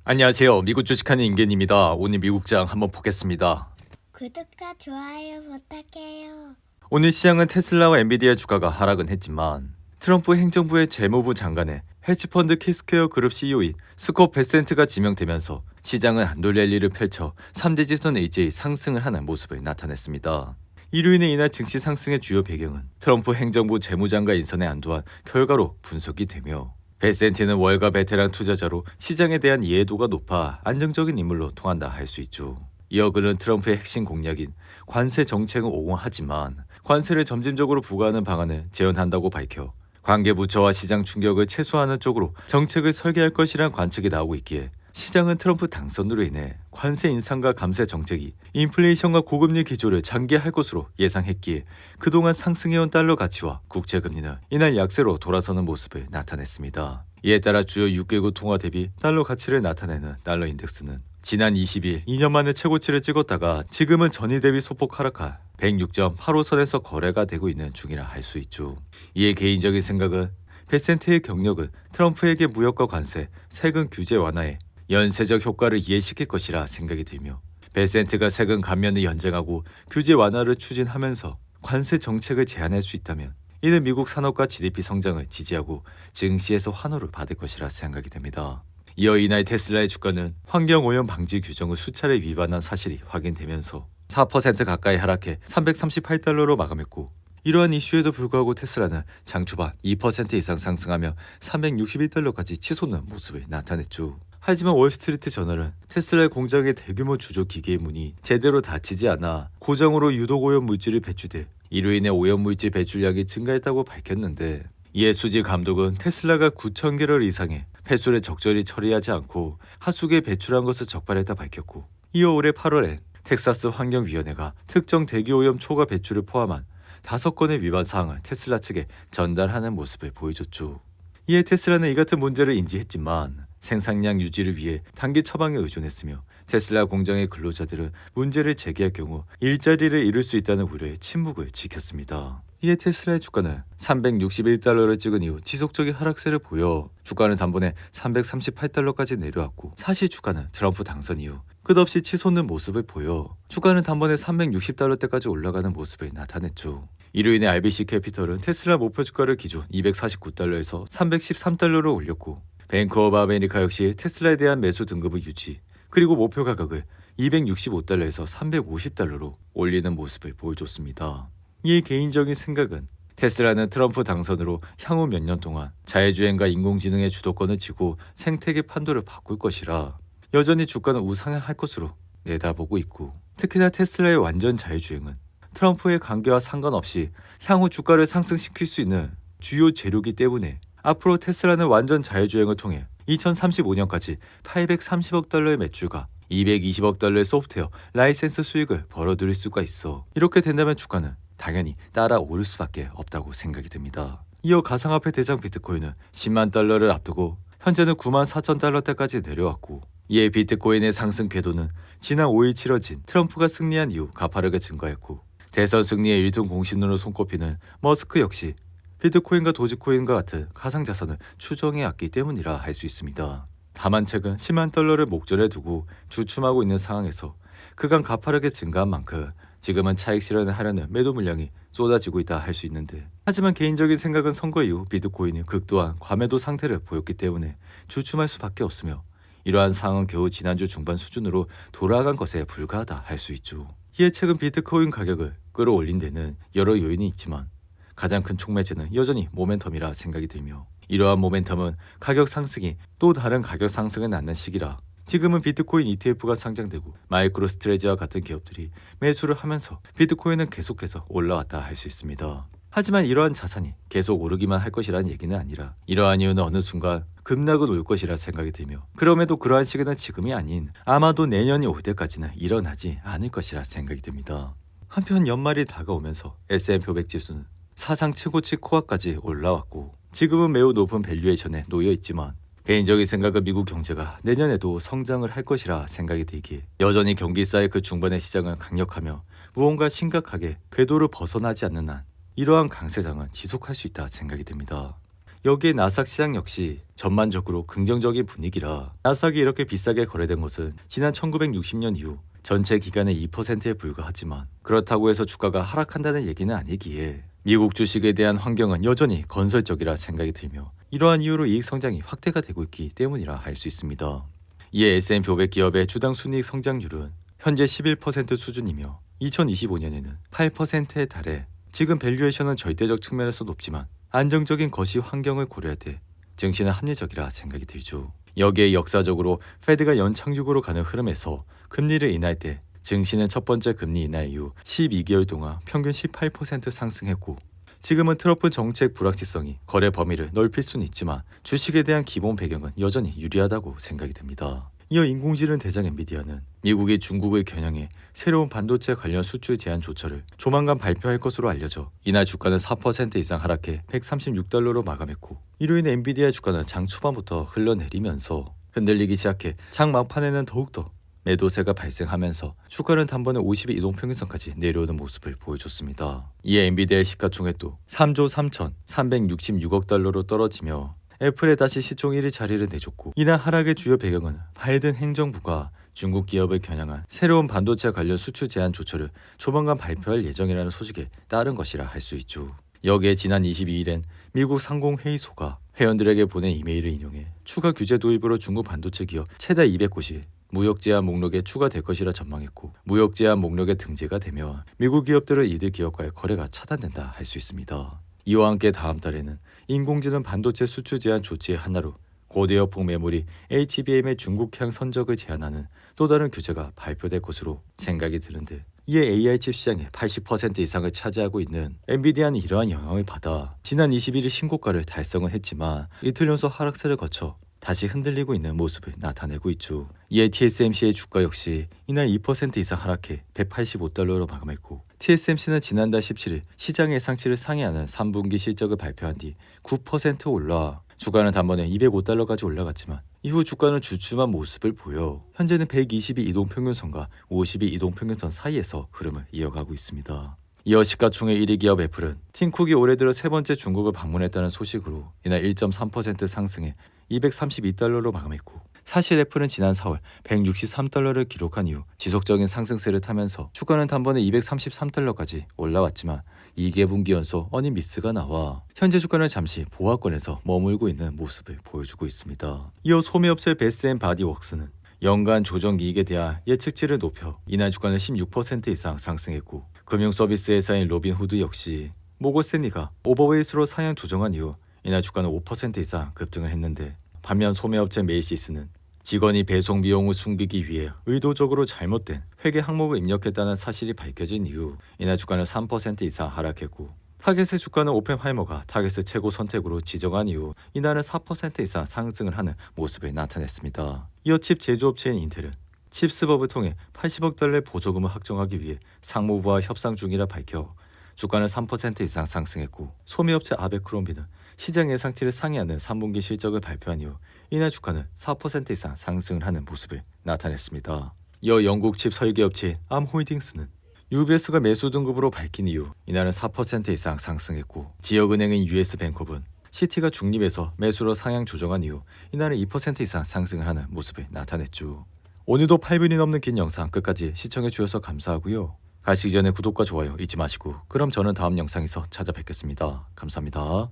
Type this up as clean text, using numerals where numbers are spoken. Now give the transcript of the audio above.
안녕하세요. 미국 주식하는 임겐입니다. 오늘 미국장 한번 보겠습니다. 구독과 좋아요 부탁해요. 오늘 시장은 테슬라와 엔비디아 주가가 하락은 했지만 트럼프 행정부의 재무부 장관의 헤지펀드 키스케어 그룹 CEO인 스콧 베센트가 지명되면서 시장은 한돌 랠리를 펼쳐 3대 지수는 일제히 상승을 하는 모습을 나타냈습니다. 일요일에 이날 증시 상승의 주요 배경은 트럼프 행정부 재무장관 인선에 안도한 결과로 분석이 되며 베센트는 월가 베테랑 투자자로 시장에 대한 이해도가 높아 안정적인 인물로 통한다 할 수 있죠. 이어 그는 트럼프의 핵심 공약인 관세 정책을 옹호하지만 관세를 점진적으로 부과하는 방안을 제언한다고 밝혀 관계부처와 시장 충격을 최소화하는 쪽으로 정책을 설계할 것이란 관측이 나오고 있기에 시장은 트럼프 당선으로 인해 관세 인상과 감세 정책이 인플레이션과 고금리 기조를 장기화할 것으로 예상했기에 그동안 상승해온 달러 가치와 국채금리는 이날 약세로 돌아서는 모습을 나타냈습니다. 이에 따라 주요 6개국 통화 대비 달러 가치를 나타내는 달러 인덱스는 지난 20일 2년 만에 최고치를 찍었다가 지금은 전일 대비 소폭 하락한 106.85선에서 거래가 되고 있는 중이라 할 수 있죠. 이에 개인적인 생각은 베센트의 경력은 트럼프에게 무역과 관세, 세금 규제 완화에 연쇄적 효과를 이해시킬 것이라 생각이 들며 베센트가 세금 감면을 연장하고 규제 완화를 추진하면서 관세 정책을 제안할 수 있다면 이는 미국 산업과 GDP 성장을 지지하고 증시에서 환호를 받을 것이라 생각이 됩니다. 이어 이날 테슬라의 주가는 환경오염 방지 규정을 수차례 위반한 사실이 확인되면서 4% 가까이 하락해 338달러로 마감했고 이러한 이슈에도 불구하고 테슬라는 장 초반 2% 이상 상승하며 361달러까지 치솟는 모습을 나타냈죠. 하지만 월스트리트 저널은 테슬라의 공장의 대규모 주조 기계의 문이 제대로 닫히지 않아 고정으로 유독 오염 물질이 배출돼 이로 인해 오염 물질 배출량이 증가했다고 밝혔는데 이에 수지 감독은 테슬라가 9,000개럴 이상의 폐수를 적절히 처리하지 않고 하수구에 배출한 것을 적발했다 밝혔고 이어 올해 8월엔 텍사스 환경위원회가 특정 대기오염 초과 배출을 포함한 5건의 위반 사항을 테슬라 측에 전달하는 모습을 보여줬죠. 이에 테슬라는 이 같은 문제를 인지했지만 생산량 유지를 위해 단기 처방에 의존했으며 테슬라 공장의 근로자들은 문제를 제기할 경우 일자리를 잃을 수 있다는 우려에 침묵을 지켰습니다. 이에 테슬라의 주가는 361달러를 찍은 이후 지속적인 하락세를 보여 주가는 단번에 338달러까지 내려왔고 사실 주가는 트럼프 당선 이후 끝없이 치솟는 모습을 보여 주가는 단번에 360달러대까지 올라가는 모습을 나타냈죠. 이로 인해 RBC 캐피털은 테슬라 목표 주가를 기준 249달러에서 313달러로 올렸고 뱅크 오브 아메리카 역시 테슬라에 대한 매수 등급을 유지 그리고 목표 가격을 265달러에서 350달러로 올리는 모습을 보여줬습니다. 이 개인적인 생각은 테슬라는 트럼프 당선으로 향후 몇 년 동안 자율주행과 인공지능의 주도권을 쥐고 생태계 판도를 바꿀 것이라 여전히 주가는 우상향할 것으로 내다보고 있고 특히나 테슬라의 완전 자율주행은 트럼프의 관계와 상관없이 향후 주가를 상승시킬 수 있는 주요 재료이기 때문에 앞으로 테슬라는 완전 자율주행을 통해 2035년까지 830억 달러의 매출과 220억 달러의 소프트웨어 라이센스 수익을 벌어들일 수가 있어 이렇게 된다면 주가는 당연히 따라 오를 수밖에 없다고 생각이 듭니다. 이어 가상화폐 대장 비트코인은 10만 달러를 앞두고 현재는 9만 4천 달러대까지 내려왔고 이에 비트코인의 상승 궤도는 지난 5일 치러진 트럼프가 승리한 이후 가파르게 증가했고 대선 승리의 1등 공신으로 손꼽히는 머스크 역시 비트코인과 도지코인과 같은 가상자산을 추정해왔기 때문이라 할 수 있습니다. 다만 최근 10만 달러를 목전에 두고 주춤하고 있는 상황에서 그간 가파르게 증가한 만큼 지금은 차익 실현을 하려는 매도 물량이 쏟아지고 있다 할 수 있는데 하지만 개인적인 생각은 선거 이후 비트코인이 극도한 과매도 상태를 보였기 때문에 주춤할 수밖에 없으며 이러한 상황은 겨우 지난주 중반 수준으로 돌아간 것에 불과하다 할 수 있죠. 이에 최근 비트코인 가격을 끌어올린 데는 여러 요인이 있지만 가장 큰 촉매제는 여전히 모멘텀이라 생각이 들며 이러한 모멘텀은 가격 상승이 또 다른 가격 상승을 낳는 시기라 지금은 비트코인 ETF가 상장되고 마이크로 스트레지와 같은 기업들이 매수를 하면서 비트코인은 계속해서 올라왔다 할 수 있습니다. 하지만 이러한 자산이 계속 오르기만 할 것이라는 얘기는 아니라 이러한 이유는 어느 순간 급락은 올 것이라 생각이 들며 그럼에도 그러한 시기는 지금이 아닌 아마도 내년이 올 때까지는 일어나지 않을 것이라 생각이 듭니다. 한편 연말이 다가오면서 S&P 500 지수는 사상 최고치 코어까지 올라왔고 지금은 매우 높은 밸류에이션에 놓여 있지만 개인적인 생각은 미국 경제가 내년에도 성장을 할 것이라 생각이 들기에 여전히 경기 사이클 중반의 시장은 강력하며 무언가 심각하게 궤도를 벗어나지 않는 한 이러한 강세장은 지속할 수 있다 생각이 듭니다. 여기에 나스닥 시장 역시 전반적으로 긍정적인 분위기라 나스닥이 이렇게 비싸게 거래된 것은 지난 1960년 이후 전체 기간의 2%에 불과하지만 그렇다고 해서 주가가 하락한다는 얘기는 아니기에 미국 주식에 대한 환경은 여전히 건설적이라 생각이 들며 이러한 이유로 이익 성장이 확대가 되고 있기 때문이라 할 수 있습니다. 이에 S&P 500 기업의 주당 순이익 성장률은 현재 11% 수준이며 2025년에는 8%에 달해 지금 밸류에이션은 절대적 측면에서 높지만 안정적인 거시 환경을 고려할 때 증시는 합리적이라 생각이 들죠. 여기에 역사적으로 페드가 연착륙으로 가는 흐름에서 금리를 인하할 때 증시는 첫 번째 금리 인하 이후 12개월 동안 평균 18% 상승했고 지금은 트럼프 정책 불확실성이 거래 범위를 넓힐 수는 있지만 주식에 대한 기본 배경은 여전히 유리하다고 생각이 듭니다. 이어 인공지능 대장 엔비디아는 미국이 중국을 겨냥해 새로운 반도체 관련 수출 제한 조처를 조만간 발표할 것으로 알려져 이날 주가는 4% 이상 하락해 136달러로 마감했고 이로 인해 엔비디아 주가는 장 초반부터 흘러내리면서 흔들리기 시작해 장 막판에는 더욱더 매도세가 발생하면서 주가는 단번에 50일 이동평균선까지 내려오는 모습을 보여줬습니다. 이에 엔비디아의 시가총액도 3조 3,366억 달러로 떨어지며 애플에 다시 시총 1위 자리를 내줬고 이날 하락의 주요 배경은 바이든 행정부가 중국 기업을 겨냥한 새로운 반도체 관련 수출 제한 조처를 조만간 발표할 예정이라는 소식에 따른 것이라 할 수 있죠. 여기에 지난 22일엔 미국 상공회의소가 회원들에게 보낸 이메일을 인용해 추가 규제 도입으로 중국 반도체 기업 최다 200곳이 무역 제한 목록에 추가될 것이라 전망했고 무역 제한 목록에 등재가 되면 미국 기업들은 이들 기업과의 거래가 차단된다 할 수 있습니다. 이와 함께 다음 달에는 인공지능 반도체 수출 제한 조치의 하나로 고대역폭 메모리 HBM의 중국향 선적을 제한하는 또 다른 규제가 발표될 것으로 생각이 드는데 이에 AI 칩 시장의 80% 이상을 차지하고 있는 엔비디아는 이러한 영향을 받아 지난 21일 신고가를 달성은 했지만 이틀 연속 하락세를 거쳐 다시 흔들리고 있는 모습을 나타내고 있죠. 이에 TSMC의 주가 역시 이날 2% 이상 하락해 185달러로 마감했고 TSMC는 지난달 17일 시장 예상치를 상회하는 3분기 실적을 발표한 뒤 9% 올라 주가는 단번에 205달러까지 올라갔지만 이후 주가는 주춤한 모습을 보여 현재는 120일 이동평균선과 50일 이동평균선 사이에서 흐름을 이어가고 있습니다. 이어 시가총액 1위 기업 애플은 팀쿡이 올해 들어 세 번째 중국을 방문했다는 소식으로 이날 1.3% 상승해 232달러로 마감했고 사실 애플은 지난 4월 163달러를 기록한 이후 지속적인 상승세를 타면서 주가는 단번에 233달러까지 올라왔지만 2개분기 연속 어닝 미스가 나와 현재 주가는 잠시 보합권에서 머물고 있는 모습을 보여주고 있습니다. 이어 소매업체 베스앤바디웍스는 연간 조정 이익에 대한 예측치를 높여 이날 주가는 16% 이상 상승했고 금융서비스 회사인 로빈후드 역시 모건스탠리가 오버웨이스로 상향 조정한 이후 이날 주가는 5% 이상 급등을 했는데 반면 소매업체 메이시스는 직원이 배송 비용을 숨기기 위해 의도적으로 잘못된 회계 항목을 입력했다는 사실이 밝혀진 이후 이날 주가는 3% 이상 하락했고 타겟의 주가는 오펜하이머가 타겟의 최고 선택으로 지정한 이후 이날은 4% 이상 상승을 하는 모습을 나타냈습니다. 이어 칩 제조업체인 인텔은 칩스법을 통해 80억 달러의 보조금을 확정하기 위해 상무부와 협상 중이라 밝혀 주가는 3% 이상 상승했고 소매업체 아베크롬비는 시장 예상치를 상회하는 3분기 실적을 발표한 이후 이날 주가는 4% 이상 상승을 하는 모습을 나타냈습니다. 이어 영국 칩 설계업체인 암홀딩스는 UBS가 매수 등급으로 밝힌 이후 이날은 4% 이상 상승했고 지역은행인 US뱅컵은 시티가 중립에서 매수로 상향 조정한 이후 이날은 2% 이상 상승을 하는 모습을 나타냈죠. 오늘도 8분이 넘는 긴 영상 끝까지 시청해 주셔서 감사하고요. 가시기 전에 구독과 좋아요 잊지 마시고 그럼 저는 다음 영상에서 찾아뵙겠습니다. 감사합니다.